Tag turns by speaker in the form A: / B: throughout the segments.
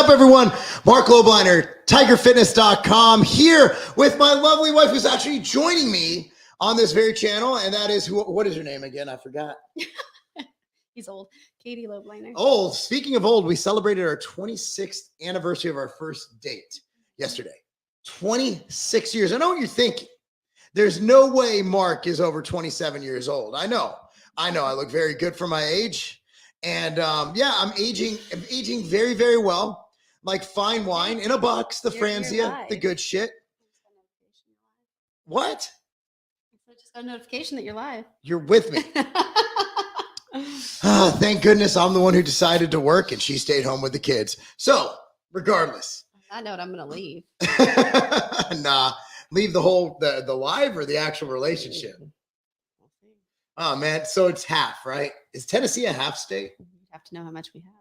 A: up, everyone? Mark Lobliner, TigerFitness.com, here with my lovely wife who's actually joining me on this very channel, and that is, what is your name again? I forgot.
B: He's old. Katie Lobliner.
A: Old. Speaking of old, we celebrated our 26th anniversary of our first date yesterday. 26 years. I know what you're thinking. There's no way Mark is over 27 years old. I know. I look very good for my age. And yeah, I'm aging very, very well. Like fine wine in a box, the Franzia, the good shit. What?
B: I just got a notification that you're live.
A: You're with me. Oh, thank goodness I'm the one who decided to work and she stayed home with the kids. So, regardless.
B: I know what I'm going to leave.
A: Nah, leave the live or the actual relationship. Oh, man. So it's half, right? Is Tennessee a half state?
B: You have to know how much we have.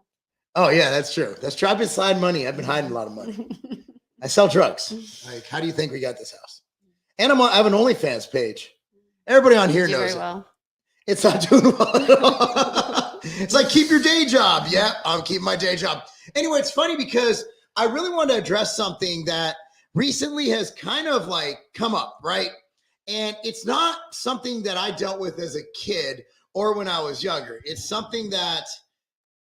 A: Oh, yeah, that's true. That's true. I've been sliding money. I've been hiding a lot of money. I sell drugs. Like, how do you think we got this house? And I have an OnlyFans page. Everybody on here knows it.
B: Well.
A: It's not doing well at all. It's like, keep your day job. Yeah, I'm keeping my day job. Anyway, it's funny because I really want to address something that recently has kind of like come up, right? And it's not something that I dealt with as a kid or when I was younger. It's something that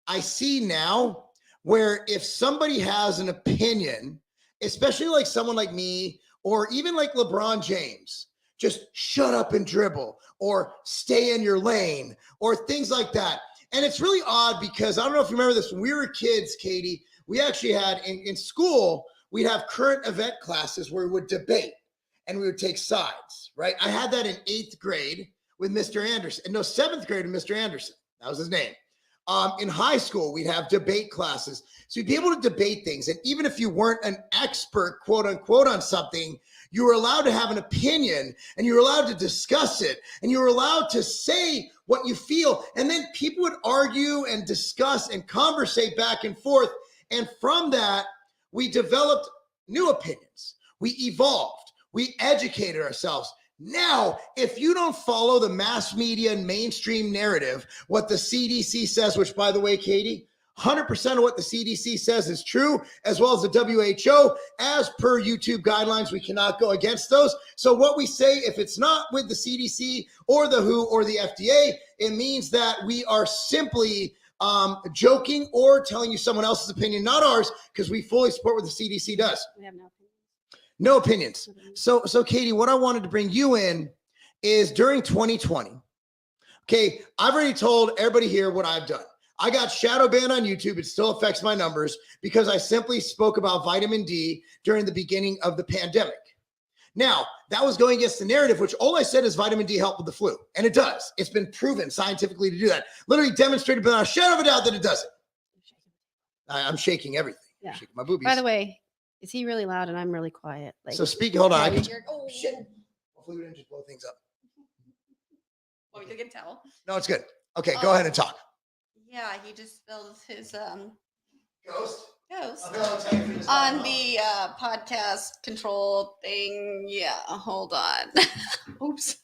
A: I see now where if somebody has an opinion, especially like someone like me or even like LeBron James, just shut up and dribble or stay in your lane or things like that. And it's really odd because I don't know if you remember this. When we were kids, Katie, we actually had in school, we'd have current event classes where we would debate and we would take sides, right? I had that in 8th grade with Mr. Anderson. No, 7th grade with Mr. Anderson. That was his name. In high school, we'd have debate classes. So you'd be able to debate things. And even if you weren't an expert, quote unquote, on something, you were allowed to have an opinion and you were allowed to discuss it and you were allowed to say what you feel. And then people would argue and discuss and conversate back and forth. And from that, we developed new opinions. We evolved. We educated ourselves. Now, if you don't follow the mass media and mainstream narrative, what the CDC says, which by the way, Katie, 100% of what the CDC says is true, as well as the WHO, as per YouTube guidelines, we cannot go against those. So what we say, if it's not with the CDC or the WHO or the FDA, it means that we are simply joking or telling you someone else's opinion, not ours, because we fully support what the CDC does.
B: We have no opinions.
A: No opinions. So Katie, what I wanted to bring you in is during 2020. Okay, I've already told everybody here what I've done. I got shadow banned on YouTube. It still affects my numbers because I simply spoke about vitamin D during the beginning of the pandemic. Now, that was going against the narrative, which all I said is vitamin D helped with the flu. And it does. It's been proven scientifically to do that. Literally demonstrated without a shadow of a doubt that it does it. I'm shaking everything.
B: Yeah.
A: I'm shaking my boobies.
B: By the way, is he really loud and I'm really quiet? Like,
A: so hold on.
B: Oh,
A: shit. Hopefully we didn't just blow things up.
C: Oh, you can tell.
A: No, it's good. Okay, go ahead and talk.
C: Yeah, he just spilled his
A: Ghost?
C: ghost on the podcast control thing. Yeah, hold on. Oops.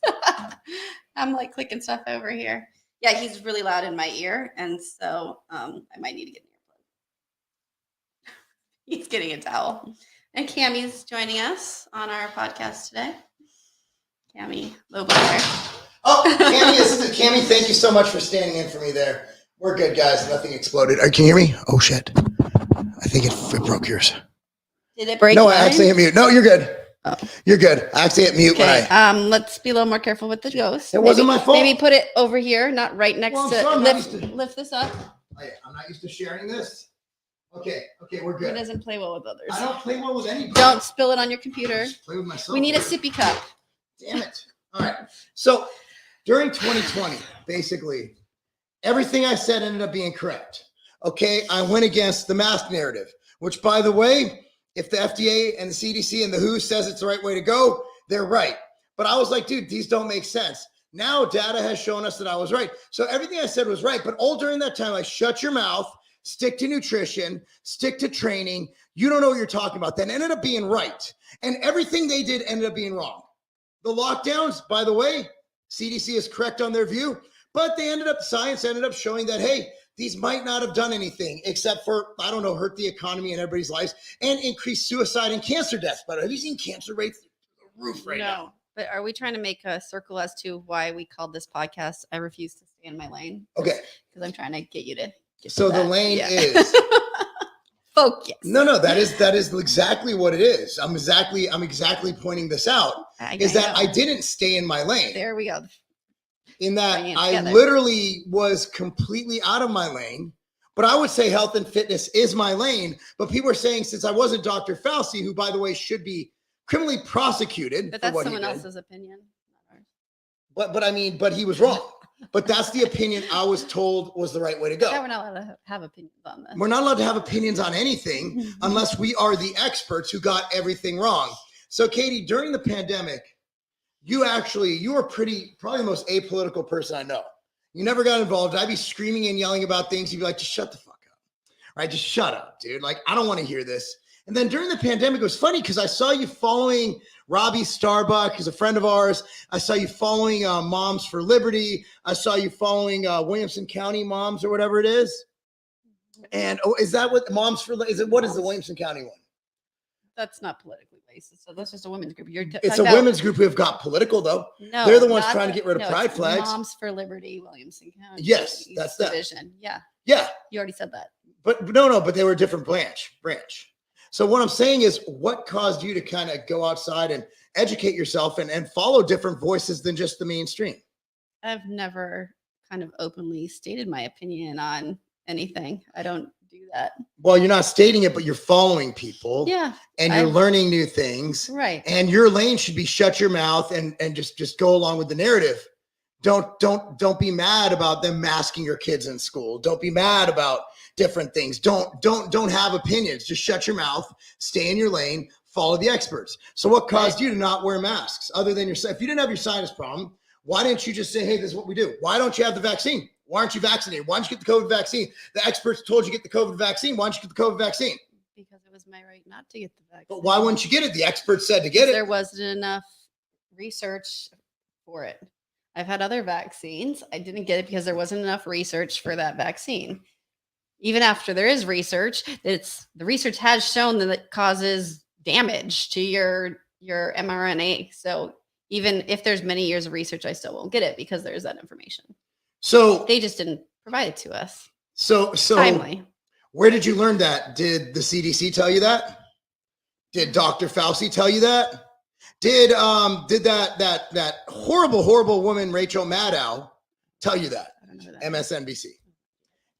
C: I'm like clicking stuff over here. Yeah, he's really loud in my ear, and so I might need to get an earplug. He's getting a towel. And Cammie's joining us on our podcast today. Cammie Lobliner.
A: Oh, Cammie, this is Cammie. Thank you so much for standing in for me there. We're good, guys. Nothing exploded. Can you hear me? Oh, shit. I think it broke yours.
C: Did it break?
A: No, I actually hit mute. No, you're good. Oh. You're good. I actually hit mute
B: when let's be a little more careful with the ghost.
A: It wasn't my fault.
B: Maybe put it over here, not right next to lift this up.
A: I'm not used to sharing this. Okay, we're good.
B: He doesn't play well with others.
A: I don't play well with anybody.
B: Don't spill it on your computer.
A: I just play with myself.
B: We need a sippy cup.
A: Damn it. All right. So during 2020, basically, everything I said ended up being correct. Okay, I went against the mask narrative, which, by the way, if the FDA and the CDC and the WHO says it's the right way to go, they're right. But I was like, dude, these don't make sense. Now data has shown us that I was right. So everything I said was right. But all during that time, I shut your mouth, stick to nutrition, stick to training. You don't know what you're talking about. That ended up being right. And everything they did ended up being wrong. The lockdowns, by the way, CDC is correct on their view. But science ended up showing that, hey, these might not have done anything except for, I don't know, hurt the economy and everybody's lives and increase suicide and cancer deaths. But have you seen cancer rates through the roof right now?
B: But are we trying to make a circle as to why we called this podcast I Refuse to Stay in My Lane?
A: Okay.
B: Because I'm trying to get you to get
A: So
B: to
A: the
B: that.
A: lane is
B: focus.
A: No, that is exactly what it is. I'm exactly pointing this out. I didn't stay in my lane.
B: There we go.
A: In that I literally was completely out of my lane. But I would say health and fitness is my lane. But people are saying, since I wasn't Dr. Fauci, who, by the way, should be criminally prosecuted.
B: But that's someone else's opinion.
A: But he was wrong. But that's the opinion I was told was the right way to go.
B: Yeah, we're not allowed to have opinions on this.
A: We're not allowed to have opinions on anything unless we are the experts who got everything wrong. So, Katie, during the pandemic, you were probably the most apolitical person I know. You never got involved. I'd be screaming and yelling about things. You'd be like, just shut the fuck up. Right? Just shut up, dude. Like, I don't want to hear this. And then during the pandemic, it was funny because I saw you following Robbie Starbuck, who's a friend of ours. I saw you following Moms for Liberty. I saw you following Williamson County Moms or whatever it is. And is that what Moms for? What is the Williamson County one?
B: That's not politically based. So that's just a women's group.
A: It's a women's group who have got political though.
B: No,
A: they're the ones trying to get rid of pride flags.
B: Moms for Liberty, Williamson County.
A: Yes, that's that
B: division. Yeah.
A: Yeah.
B: You already said that.
A: But no, but they were a different branch. So what I'm saying is, what caused you to kind of go outside and educate yourself and follow different voices than just the mainstream?
B: I've never kind of openly stated my opinion on anything. I don't do that.
A: Well, you're not stating it, but you're following people.
B: Yeah.
A: And you're learning new things.
B: Right.
A: And your lane should be shut your mouth and just go along with the narrative. Don't be mad about them masking your kids in school. Don't be mad about different things. Don't have opinions. Just shut your mouth, stay in your lane, follow the experts. So what caused you to not wear masks other than if you didn't have your sinus problem, why didn't you just say, hey, this is what we do? Why don't you have the vaccine? Why aren't you vaccinated? Why don't you get the COVID vaccine? The experts told you get the COVID vaccine. Why don't you get the COVID vaccine?
B: Because it was my right not to get the vaccine.
A: But why wouldn't you get it? The experts said to get it.
B: There wasn't enough research for it. I've had other vaccines. I didn't get it because there wasn't enough research for that vaccine. Even after there is research, the research has shown that it causes damage to your mRNA. So even if there's many years of research, I still won't get it because there's that information.
A: So
B: they just didn't provide it to us.
A: So
B: timely. Where
A: did you learn that? Did the CDC tell you that? Did Dr. Fauci tell you that? Did that horrible woman Rachel Maddow tell you that?
B: I don't know that.
A: MSNBC.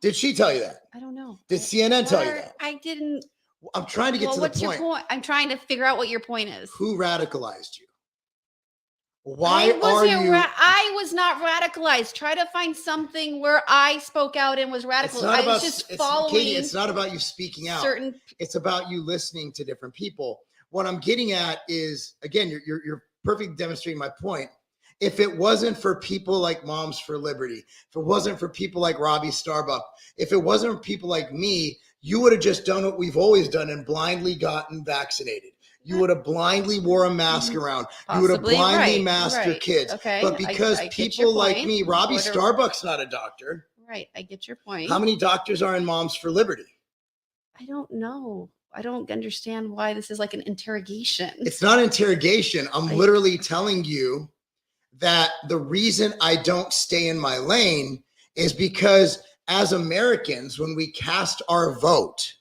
A: Did she tell you that?
B: I don't know.
A: Did CNN tell you that?
B: I didn't.
A: I'm trying to get to the point.
B: What's your point? I'm trying to figure out what your point is.
A: Who radicalized you? Why are you?
B: I was not radicalized. Try to find something where I spoke out and was radical. I was just following.
A: Katie, it's not about you speaking out. It's about you listening to different people. What I'm getting at is, again, you're perfectly demonstrating my point. If it wasn't for people like Moms for Liberty, if it wasn't for people like Robbie Starbuck, if it wasn't for people like me, you would have just done what we've always done and blindly gotten vaccinated. You would have blindly wore a mask around.
B: Possibly,
A: you would have blindly masked your kids.
B: Okay.
A: But because people like me, Robbie Starbuck's not a doctor.
B: Right. I get your point.
A: How many doctors are in Moms for Liberty?
B: I don't know. I don't understand why this is like an interrogation.
A: It's not interrogation. I'm literally telling you that the reason I don't stay in my lane is because as Americans, when we cast our vote,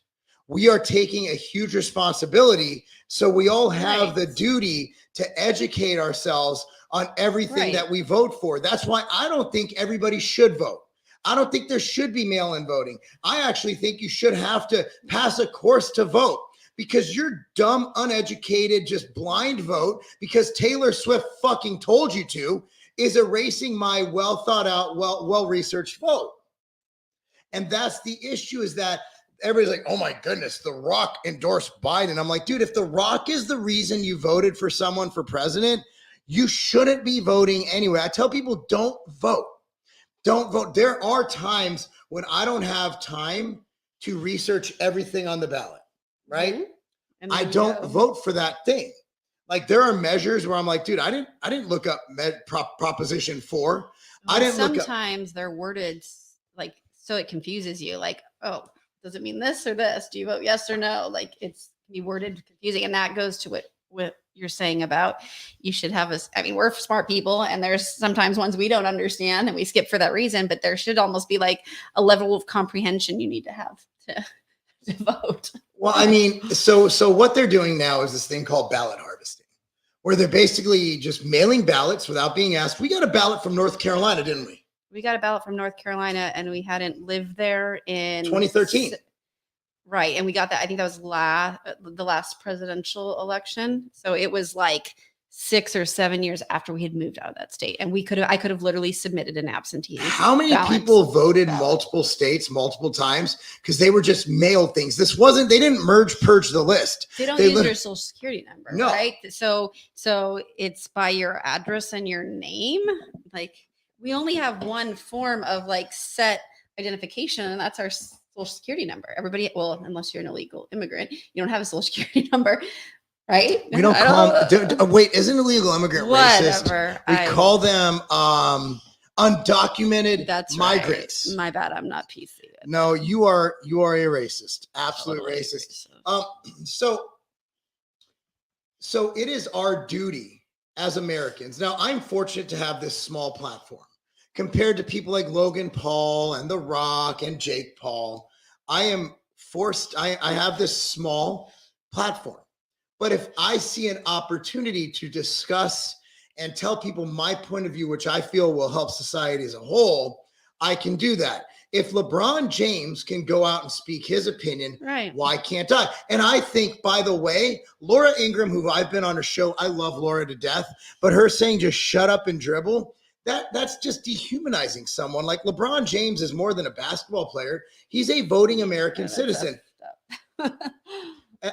A: we are taking a huge responsibility. So we all have the duty to educate ourselves on everything that we vote for. That's why I don't think everybody should vote. I don't think there should be mail-in voting. I actually think you should have to pass a course to vote, because your dumb, uneducated, just blind vote because Taylor Swift fucking told you to is erasing my well thought out, well-researched vote. And that's the issue, is that everybody's like, oh my goodness, The Rock endorsed Biden. I'm like, dude, if The Rock is the reason you voted for someone for president, you shouldn't be voting anyway. I tell people, don't vote. Don't vote. There are times when I don't have time to research everything on the ballot, right?
B: Mm-hmm.
A: I don't vote for that thing. Like there are measures where I'm like, dude, I didn't look up Proposition 4. I didn't look up.
B: Sometimes they're worded like so it confuses you. Like, oh, does it mean this or this? Do you vote yes or no? Like it's can be worded confusing, and that goes to what you're saying about you should have a. I mean, we're smart people, and there's sometimes ones we don't understand, and we skip for that reason. But there should almost be like a level of comprehension you need to have to vote.
A: Well, I mean, so what they're doing now is this thing called ballot harvesting, where they're basically just mailing ballots without being asked. We got a ballot from North Carolina, didn't we?
B: We got a ballot from North Carolina, and we hadn't lived there in
A: 2013.
B: Right, and we got that. I think that was the last presidential election. So it was like 6 or 7 years after we had moved out of that state, and I could have literally submitted an absentee.
A: How many people voted multiple states multiple times because they were just mailed things? They didn't purge the list.
B: They don't use your social security number,
A: no.
B: Right? So it's by your address and your name. Like we only have one form of like set identification, and that's our social security number. Everybody, well, unless you're an illegal immigrant, you don't have a social security number, right?
A: We don't call them, wait, isn't illegal immigrant
B: whatever.
A: Racist? We call them undocumented migrants.
B: Right. My bad. I'm not PC.
A: No, you are a racist. Absolute totally racist. So it is our duty as Americans. Now, I'm fortunate to have this small platform. Compared to people like Logan Paul and The Rock and Jake Paul, I am forced, I have this small platform. But if I see an opportunity to discuss and tell people my point of view, which I feel will help society as a whole, I can do that. If LeBron James can go out and speak his opinion, right, why can't I? And I think, by the way, Laura Ingraham, who I've been on her show, I love Laura to death, but her saying just shut up and dribble, that's just dehumanizing someone. Like LeBron James is more than a basketball player. He's a voting American citizen.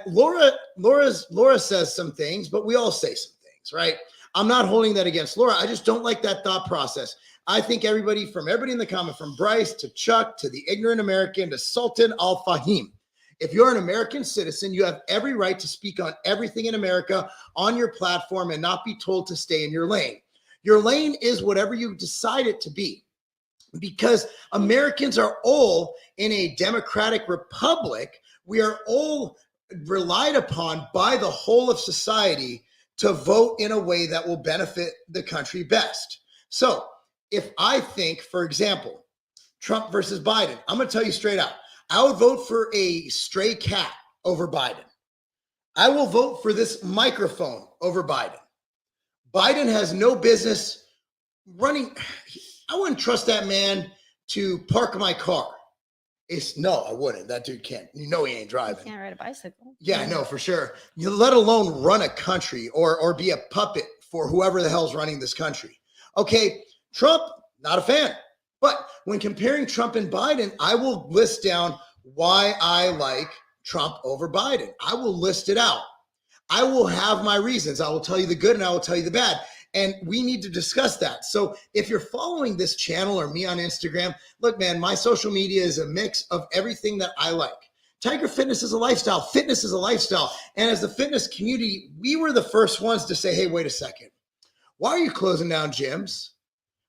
A: Laura says some things, but we all say some things, right? I'm not holding that against Laura. I just don't like that thought process. I think everybody in the comment, from Bryce to Chuck to the ignorant American to Sultan Al Fahim, if you're an American citizen, you have every right to speak on everything in America on your platform and not be told to stay in your lane. Your lane is whatever you decide it to be, because Americans are all in a democratic republic. We are all relied upon by the whole of society to vote in a way that will benefit the country best. So if I think, for example, Trump versus Biden, I'm going to tell you straight out, I would vote for a stray cat over Biden. I will vote for this microphone over Biden. Biden has no business running. I wouldn't trust that man to park my car. No, I wouldn't. That dude can't. You know he ain't driving.
B: He can't ride a bicycle.
A: Yeah, I know for sure. You let alone run a country or be a puppet for whoever the hell's running this country. Okay, Trump, not a fan. But when comparing Trump and Biden, I will list down why I like Trump over Biden. I will list it out. I will have my reasons. I will tell you the good and I will tell you the bad. And we need to discuss that. So if you're following this channel or me on Instagram, look, man, my social media is a mix of everything that I like. Tiger Fitness is a lifestyle. Fitness is a lifestyle. And as the fitness community, we were the first ones to say, hey, wait a second. Why are you closing down gyms?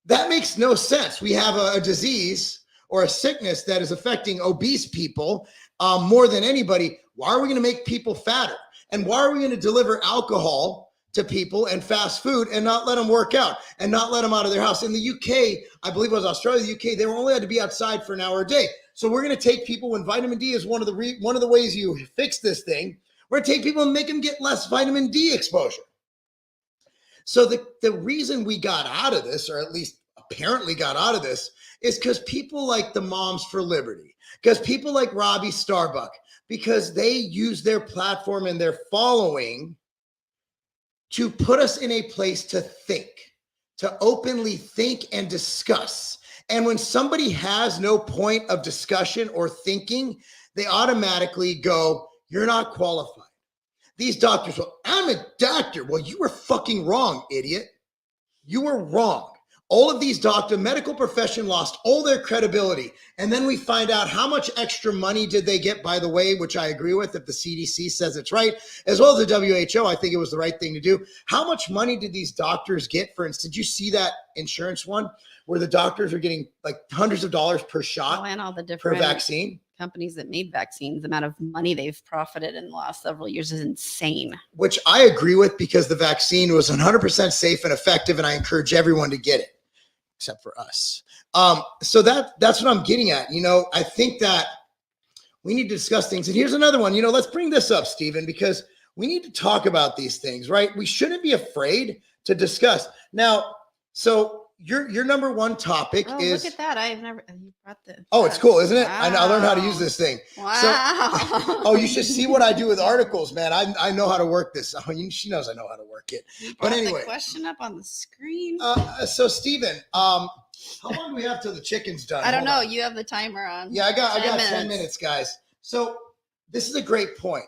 A: That makes no sense. We have a disease or a sickness that is affecting obese people more than anybody. Why are we going to make people fatter? And why are we going to deliver alcohol to people and fast food and not let them work out and not let them out of their house? In the UK, I believe it was Australia, the UK, they were only had to be outside for an hour a day. So we're going to take people, when vitamin D is one of the ways you fix this thing, we're going to take people and make them get less vitamin D exposure. So the reason we got out of this, or at least apparently got out of this, is because people like the Moms for Liberty, because people like Robbie Starbuck, because they use their platform and their following to put us in a place to think, to openly think and discuss. And when somebody has no point of discussion or thinking, they automatically go, you're not qualified. These doctors, well, I'm a doctor. Well, you were fucking wrong, idiot. You were wrong. all of these medical profession lost all their credibility. And then we find out how much extra money did they get, by the way, which I agree with if the CDC says it's right, as well as the WHO. I think it was the right thing to do. How much money did these doctors get? For instance, did you see that insurance one where the doctors are getting like hundreds of dollars per shot
B: And all the
A: per
B: different
A: vaccine?
B: companies that made vaccines, the amount of money they've profited in the last several years is insane.
A: Which I agree with, because the vaccine was 100% safe and effective, and I encourage everyone to get it, except for us. So that's what I'm getting at. I think that we need to discuss things. And here's another one. Let's bring this up, Stephen, because we need to talk about these things, right? We shouldn't be afraid to discuss. Now, so your number one topic is.
B: Look at that! I've never. You brought the.
A: Oh, it's cool, isn't it?
B: Wow.
A: I learned how to use this thing.
C: Wow.
A: Oh, you should see what I do with articles, man. I know how to work this. She knows I know how to work it.
C: You
A: But
C: brought
A: anyway.
C: the question up on the screen.
A: So Stephen, how long do we have till the chicken's done?
C: I don't
A: Hold
C: know.
A: on.
C: You have the timer on.
A: Yeah, I got 10 minutes, guys. So this is a great point.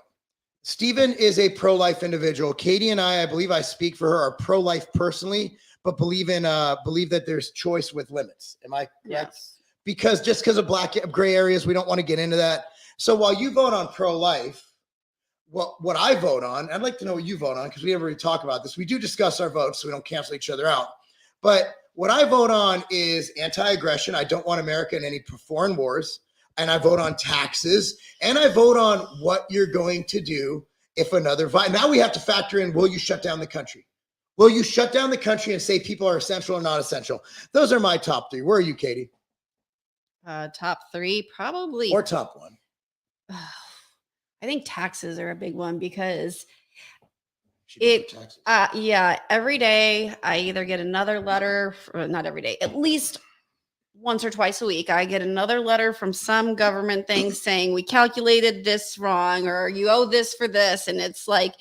A: Stephen is a pro-life individual. Katie and I believe I speak for her, are pro-life personally, but believe that there's choice with limits. Am I correct?
B: Yes.
A: Because of gray areas, we don't want to get into that. So while you vote on pro-life, what I vote on, I'd like to know what you vote on, because we never really talk about this. We do discuss our votes so we don't cancel each other out. But what I vote on is anti-aggression. I don't want America in any foreign wars. And I vote on taxes. And I vote on what you're going to do if another now we have to factor in, will you shut down the country? Will you shut down the country and say people are essential or not essential? Those are my top three. Where are you, Katie?
B: Top three, probably.
A: Or top one?
B: I think taxes are a big one, because
A: She goes for taxes.
B: yeah, every day I either get another letter, not every day, at least once or twice a week, I get another letter from some government thing saying we calculated this wrong, or you owe this for this. And it's like,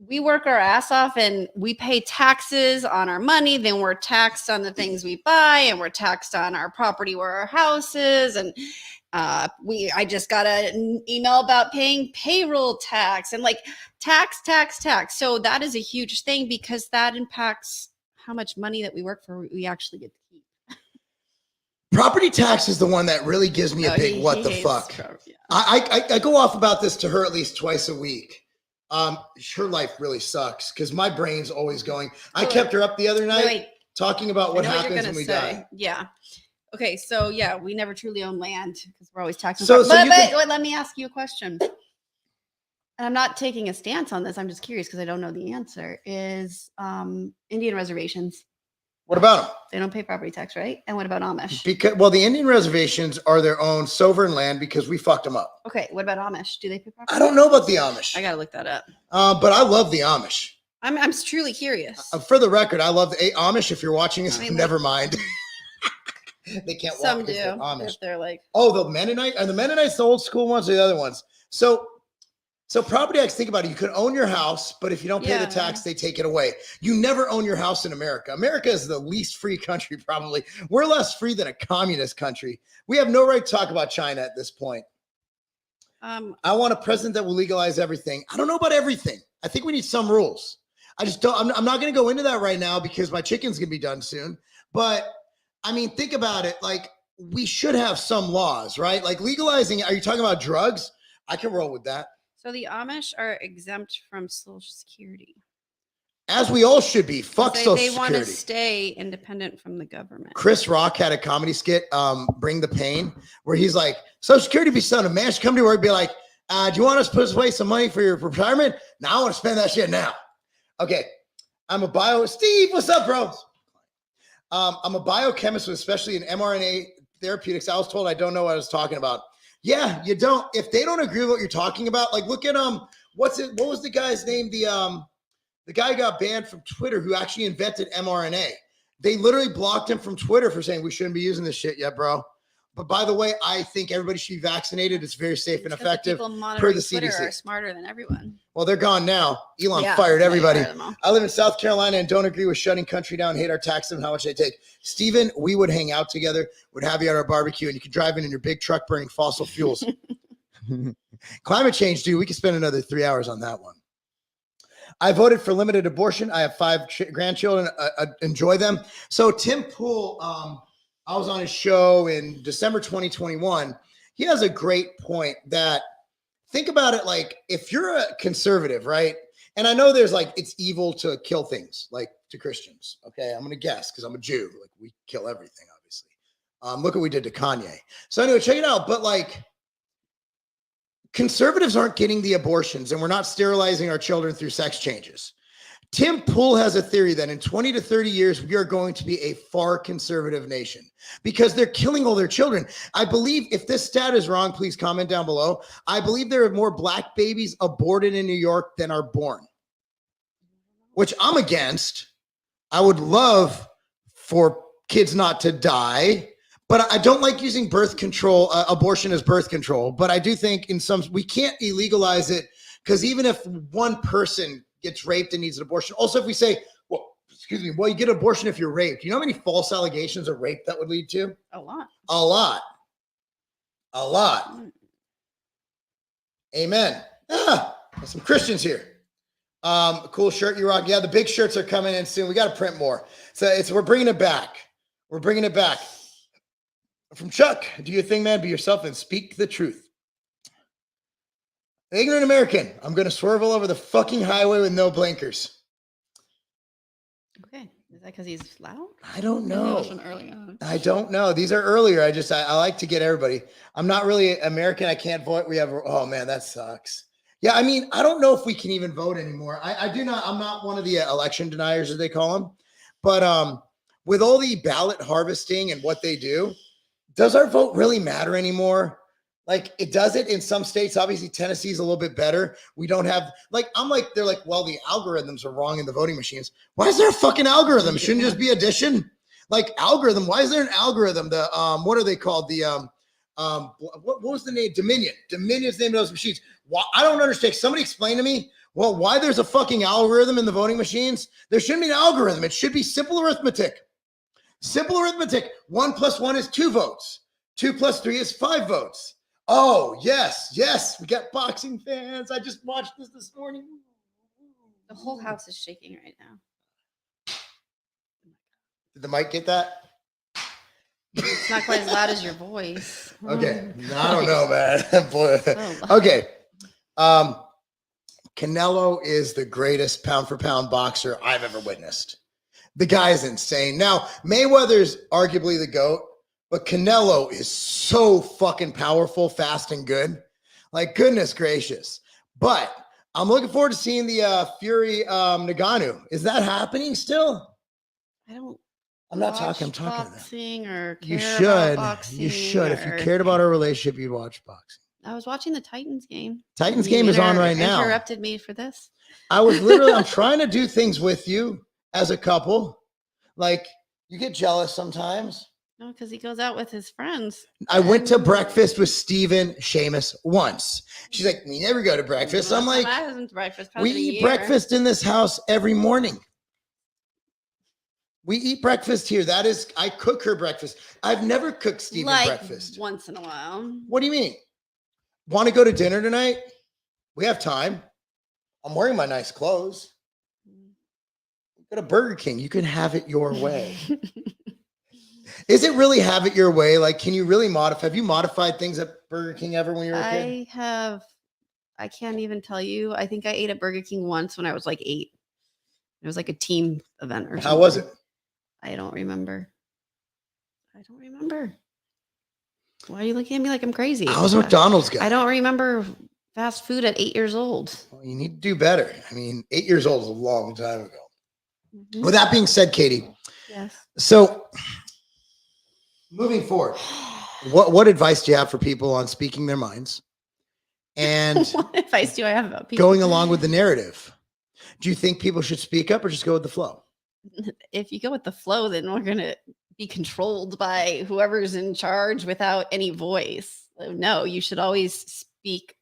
B: we work our ass off and we pay taxes on our money. Then we're taxed on the things we buy, and we're taxed on our property where our house is. And I just got an email about paying payroll tax, and like tax. So that is a huge thing, because that impacts how much money that we work for, we actually get to keep.
A: Property tax is the one that really gives me a big what the
B: hates
A: fuck.
B: yeah.
A: I go off about this to her at least twice a week. Her life really sucks because my brain's always going. I kept her up the other night
B: Wait,
A: talking about what
B: I know
A: happens
B: you're
A: when we
B: gonna say.
A: die.
B: Yeah. Okay, so yeah, we never truly own land because we're always taxing.
A: So
B: but
A: you
B: wait, let me ask you a question. And I'm not taking a stance on this. I'm just curious because I don't know the answer. Is Indian reservations?
A: What about them?
B: They don't pay property tax, right? And what about Amish?
A: Because the Indian reservations are their own sovereign land because we fucked them up.
B: Okay, what about Amish? Do they pay property?
A: I don't know about the Amish,
B: I gotta look that up.
A: but I love the Amish.
B: I'm truly curious.
A: For the record, I love the Amish. If you're watching this,
B: I mean,
A: never mind. They can't
B: Some
A: walk
B: do.
A: because they're Amish.
B: If they're like,
A: Oh, the Mennonite? Are the Mennonites the old school ones or the other ones? So property tax, think about it. You can own your house, but if you don't pay the
B: Yeah.
A: tax, they take it away. You never own your house in America. America is the least free country, probably. We're less free than a communist country. We have no right to talk about China at this point. I want a president that will legalize everything. I don't know about everything. I think we need some rules. I just don't. I'm not going to go into that right now because my chicken's going to be done soon. But I mean, think about it. Like, we should have some laws, right? Like legalizing. Are you talking about drugs? I can roll with that.
B: so the Amish are exempt from Social Security.
A: As we all should be. Fuck Social
B: They want to
A: Security.
B: stay independent from the government.
A: Chris Rock had a comedy skit, Bring the Pain, where he's like, Social Security be son, a man should come to work and be like, do you want us to put away some money for your retirement? Now I want to spend that shit now. Okay. Steve, what's up, bro? I'm a biochemist, especially in mRNA therapeutics. I was told I don't know what I was talking about. Yeah, you don't. If they don't agree with what you're talking about, like look at what was the guy's name? The guy got banned from Twitter who actually invented mRNA. They literally blocked him from Twitter for saying we shouldn't be using this shit yet, bro. But by the way, I think everybody should be vaccinated. It's very safe and
B: Because the
A: effective.
B: people
A: per
B: monitoring
A: the
B: Twitter
A: CDC.
B: are smarter than everyone.
A: Well, they're gone now. Elon
B: Yeah,
A: fired
B: they
A: everybody.
B: fired them all.
A: I live in South Carolina and don't agree with shutting country down, hate our taxes and how much they take. Steven, we would hang out together, would have you at our barbecue, and you could drive in your big truck burning fossil fuels. Climate change, dude, we could spend another 3 hours on that one. I voted for limited abortion. I have 5 grandchildren. Enjoy them. So Tim Pool, I was on his show in December 2021. He has a great point that think about it like if you're a conservative, right? And I know there's like it's evil to kill things like to Christians. Okay, I'm gonna guess because I'm a Jew. Like we kill everything, obviously. Look what we did to Kanye. So anyway, check it out. But like conservatives aren't getting the abortions and we're not sterilizing our children through sex changes. Tim Pool has a theory that in 20 to 30 years, we are going to be a far conservative nation because they're killing all their children. I believe if this stat is wrong, please comment down below. I believe there are more black babies aborted in New York than are born, which I'm against. I would love for kids not to die, but I don't like using birth control, abortion as birth control. But I do think we can't illegalize it because even if one person gets raped and needs an abortion. Also, if we say, well, you get an abortion if you're raped. You know how many false allegations of rape that would lead to?
B: A lot.
A: A lot. Amen. There's some Christians here. Cool shirt you rock. Yeah, the big shirts are coming in soon. We got to print more. So we're bringing it back. From Chuck, do your thing, man. Be yourself and speak the truth. Ignorant American, I'm going to swerve all over the fucking highway with no blinkers.
B: Okay. Is that because he's loud?
A: I don't
B: That
A: know.
B: was from early on.
A: I don't know. These are earlier. I like to get everybody. I'm not really American. I can't vote. Oh man, that sucks. Yeah, I mean, I don't know if we can even vote anymore. I'm not one of the election deniers, as they call them. But with all the ballot harvesting and what they do, does our vote really matter anymore? Like it does it in some states. Obviously, Tennessee's a little bit better. We don't have they're like, well, the algorithms are wrong in the voting machines. Why is there a fucking algorithm? Shouldn't just be addition? Like algorithm. Why is there an algorithm? The what are they called? The what was the name? Dominion. Dominion's the name of those machines. Why? I don't understand. Somebody explain to me. Well, why there's a fucking algorithm in the voting machines? There shouldn't be an algorithm. It should be simple arithmetic. Simple arithmetic. 1 + 1 is 2 votes. 2 + 3 is 5 votes. Oh, yes. We got boxing fans. I just watched this morning.
B: The whole house is shaking right now.
A: Did the mic get that?
B: It's not quite as loud as your voice.
A: Okay. I don't know, man. Boy.
B: So
A: Okay. Canelo is the greatest pound for pound boxer I've ever witnessed. The guy is insane. Now, Mayweather's arguably the GOAT. But Canelo is so fucking powerful, fast, and good. Like, goodness gracious. But I'm looking forward to seeing the Fury Ngannou. Is that happening still? I'm not talking. I'm talking to them.
B: boxing or
A: You
B: care
A: should.
B: about boxing.
A: You should. If you
B: or-
A: cared about our relationship, you'd watch boxing.
B: I was watching the Titans game.
A: Titans
B: You
A: game is on right now.
B: Interrupted me for this.
A: I'm trying to do things with you as a couple. Like, you get jealous sometimes.
B: No, because he goes out with his friends.
A: I went to breakfast with Steven Seamus once. She's like, we never go to breakfast. I'm like,
B: I wasn't to breakfast.
A: we
B: probably in a
A: eat
B: year.
A: breakfast in this house every morning. We eat breakfast here. I cook her breakfast. I've never cooked Steven
B: like
A: breakfast.
B: once in a while.
A: What do you mean? Want to go to dinner tonight? We have time. I'm wearing my nice clothes. Go to Burger King. You can have it your way. Is it really have it your way? Like, can you really modify? Have you modified things at Burger King ever when you were a kid?
B: I can't even tell you. I think I ate at Burger King once when I was like 8. It was like a team event or something.
A: How was it?
B: I don't remember. Why are you looking at me like I'm crazy?
A: I was a McDonald's guy.
B: I don't remember fast food at 8 years old.
A: Well, you need to do better. I mean, 8 years old is a long time ago.
B: Mhm.
A: With that being said, Katie,
B: Yes.
A: so moving forward, what advice do you have for people on speaking their minds and
B: What advice do I have about people?
A: going along with the narrative? Do you think people should speak up or just go with the flow?
B: If you go with the flow, then we're going to be controlled by whoever's in charge without any voice. No, you should always speak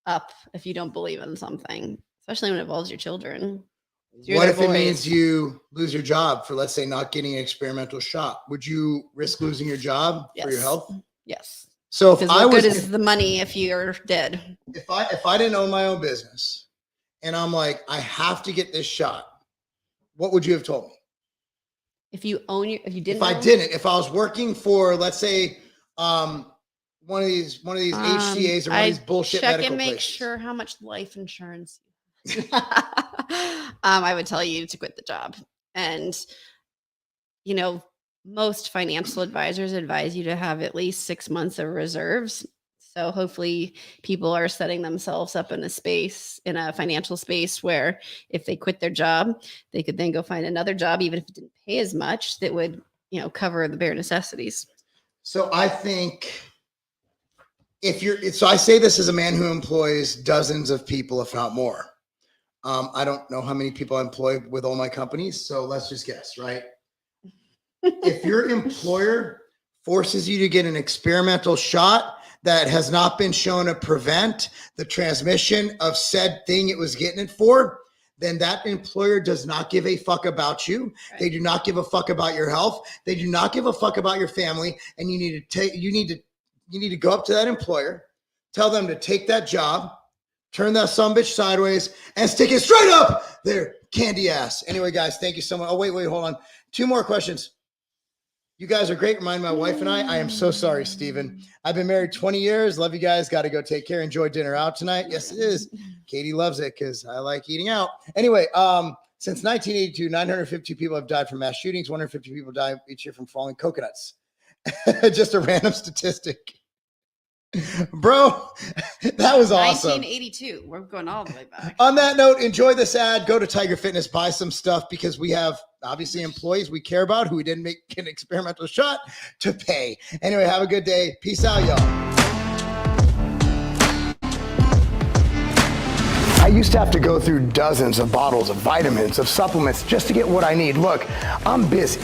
B: up if you don't believe in something, especially when it involves your children. Through
A: What
B: their
A: if it
B: voice.
A: means you lose your job for, let's say, not getting an experimental shot? Would you risk losing your job for your
B: Yes.
A: health?
B: Yes.
A: So if
B: Because
A: I
B: what
A: was,
B: good is the money if you're dead?
A: if I didn't own my own business and I'm like, I have to get this shot, what would you have told me?
B: If you didn't,
A: If I was working for, let's say, one of these HCAs or one of these bullshit
B: check
A: medical
B: and make
A: places.
B: sure how much life insurance. I would tell you to quit the job, and most financial advisors advise you to have at least 6 months of reserves. So hopefully people are setting themselves up in a financial space where if they quit their job, they could then go find another job, even if it didn't pay as much, that would, cover the bare necessities.
A: So I think I say this as a man who employs dozens of people, if not more. I don't know how many people I employ with all my companies. So let's just guess, right? If your employer forces you to get an experimental shot that has not been shown to prevent the transmission of said thing it was getting it for, then that employer does not give a fuck about you. Right. They do not give a fuck about your health. They do not give a fuck about your family. And you need to go up to that employer, tell them to take that job, turn that sumbitch sideways, and stick it straight up their candy ass. Anyway, guys, thank you so much. Oh, wait, hold on. 2 more questions. You guys are great. Remind my wife and I am so sorry, Steven. I've been married 20 years. Love you guys. Got to go take care. Enjoy dinner out tonight. Yes, it is. Katie loves it because I like eating out. Anyway, since 1982, 950 people have died from mass shootings. 150 people die each year from falling coconuts. Just a random statistic. Bro, that was awesome.
B: 1982. We're going all the way back.
A: On that note, enjoy this ad. Go to Tiger Fitness, buy some stuff because we have obviously employees we care about who we didn't make an experimental shot to pay. Anyway, have a good day. Peace out, y'all. I used to have to go through dozens of bottles of vitamins, of supplements just to get what I need. Look, I'm busy.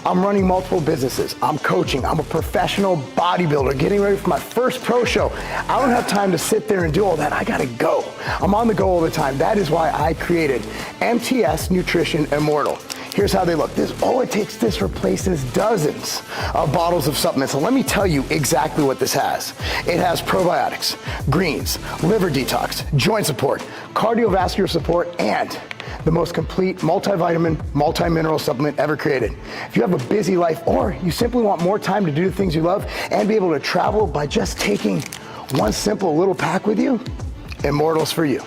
A: I'm running multiple businesses. I'm coaching. I'm a professional bodybuilder getting ready for my first pro show. I don't have time to sit there and do all that. I gotta go. I'm on the go all the time. That is why I created MTS Nutrition Immortal. Here's how they look. All it takes, this replaces dozens of bottles of supplements. So let me tell you exactly what this has. It has probiotics, greens, liver detox, joint support, cardiovascular support, and the most complete multivitamin, multi-mineral supplement ever created. If you have a busy life or you simply want more time to do the things you love and be able to travel by just taking one simple little pack with you, Immortal's for you.